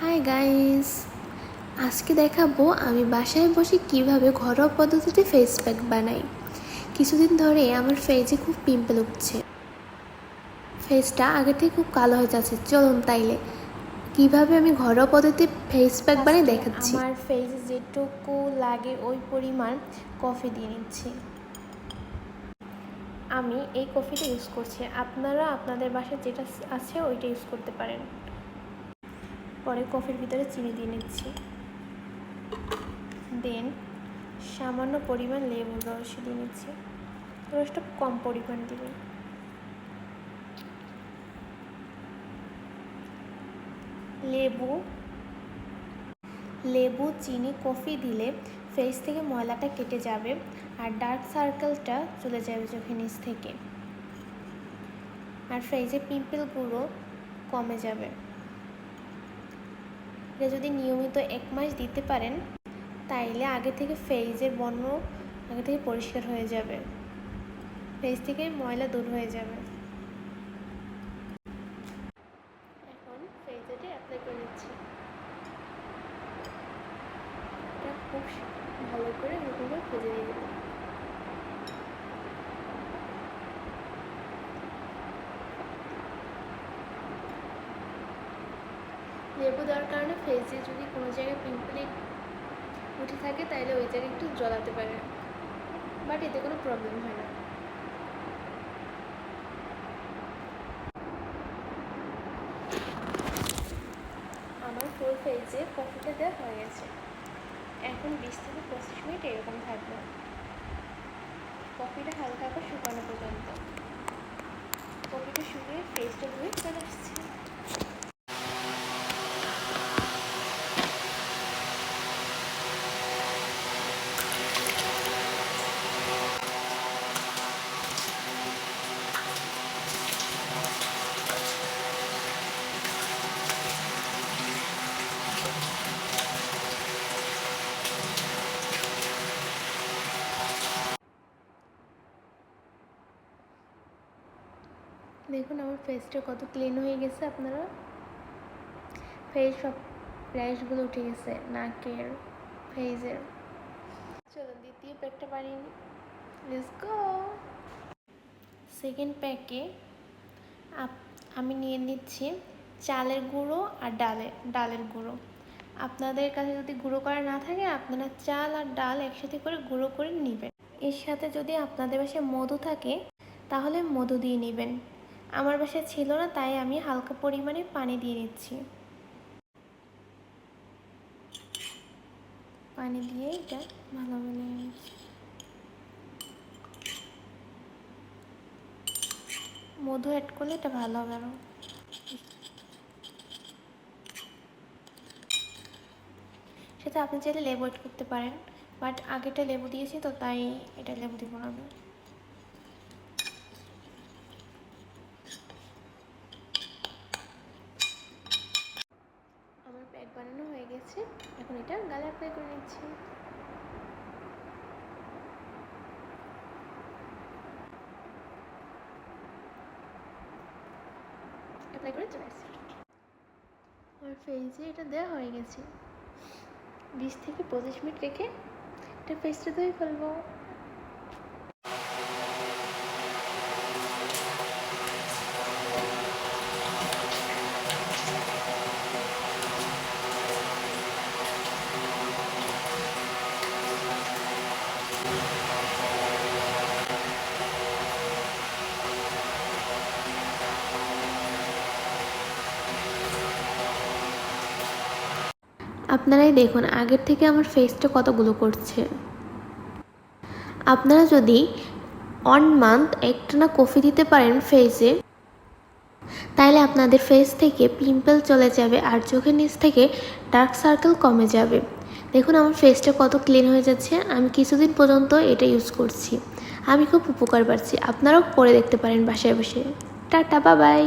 Hi guys, আজকে দেখাবো আমি বাসায় বসে কিভাবে ঘরোয়া পদ্ধতিতে ফেস প্যাক বানাই। কিছুদিন ধরে আমার ফেসে খুব পিম্পল উঠছে, ফেসটা আগে থেকে খুব কালো হয়ে যাচ্ছে। চলুন তাইলে কিভাবে আমি ঘরোয়া পদ্ধতিতে ফেস প্যাক বানাই দেখাচ্ছি। আমার ফেসে যেটুকু লাগে ওই পরিমাণ কফি দিয়ে নিচ্ছি। আমি এই কফিটা ইউজ করছি, আপনারা আপনাদের বাসায় যেটা আছে ওইটা ইউজ করতে পারেন। পরে কফির ভিতরে চিনি দিয়ে নিচ্ছি, দেন সামান্য পরিমাণ লেবুর রস দিয়ে নিচ্ছি। রসটা কম পরিমাণ দিবেন। লেবু, চিনি, কফি দিলে ফেস থেকে ময়লাটা কেটে যাবে আর ডার্ক সার্কেলটা চলে যাবে চোখের নিচ থেকে, আর ফেসে পিম্পলগুলো কমে যাবে। এটা যদি নিয়মিত 1 মাস দিতে পারেন তাইলে আগে থেকে ফেসের বর্ণ আগে থেকে পরিষ্কার হয়ে যাবে, ফেস থেকে ময়লা দূর হয়ে যাবে। এখন ফেসে অ্যাপ্লাই করে নিচ্ছি। এটা খুব ভালো করে এরকমভাবে ভেজে নিয়ে দেবো। লেবু দেওয়ার কারণে ফেসে যদি কোনো জায়গায় পিম্পল উঠে থাকে তাহলে ওই জায়গায় একটু জ্বলাতে পারে, বাট এতে কোনো প্রবলেম হয় না। আমার ফুল ফেসে কফিটা দেওয়া হয়ে গেছে। এখন 20 থেকে 25 মিনিট এরকম থাকবে, কফিটা হালকা করে শুকানো পর্যন্ত। কফিটা শুকিয়ে ফেসটা ধুয়ে চলে আসছে। দেখুন আমার ফেসটা কত ক্লিন হয়ে গেছে। আপনারা ফেস সব র্যাশগুলো উঠে গেছে নাকের, ফেসের। চলুন দ্বিতীয় প্যাকটা বানিয়ে নিই। Let's go. সেকেন্ড প্যাকে আমি নিয়ে নিচ্ছি চালের গুঁড়ো আর ডালের গুঁড়ো। আপনাদের কাছে যদি গুঁড়ো করা না থাকে আপনারা চাল আর ডাল একসাথে করে গুঁড়ো করে নেবেন। এর সাথে যদি আপনাদের বাসায় মধু থাকে তাহলে মধু দিয়ে নেবেন। আমার বাসায় ছিল না তাই আমি হালকা পরিমাণে পানি দিয়ে নিচ্ছি। পানি দিয়ে এটা ভালোভাবে নিয়ে নিচ্ছি। মধু অ্যাড করলে এটা ভালো হবে আরও। সেটা আপনি চাইলে লেবু অ্যাড করতে পারেন, বাট আগেটা লেবু দিয়েছি তো তাই এটা লেবু দিব না আমি। আমার প্যাক বানানো হয়ে গেছে, এখন এটা গালে অ্যাপ্লাই করে নিচ্ছি। অ্যাপ্লাই করে চলে আসছি। আমার ফেসে এটা দেওয়া হয়ে গেছে। 20 থেকে 25 মিনিট রেখে এটা ফেসটা ধুয়ে ফেলবো। আপনারাই দেখুন আগের থেকে আমার ফেসটা কত গ্লো করছে। আপনারা যদি 1 মান্থ একটানা কফি দিতে পারেন ফেসে, তাইলে আপনাদের ফেস থেকে পিম্পল চলে যাবে আর চোখের নিচ থেকে ডার্ক সার্কেল কমে যাবে। দেখুন আমার ফেসটা কত ক্লিন হয়ে যাচ্ছে। আমি কিছুদিন পর্যন্ত এটা ইউজ করছি, আমি খুব উপকার পাচ্ছি। আপনারাও করে দেখতে পারেন বাসায় বসে। Tata, bye bye.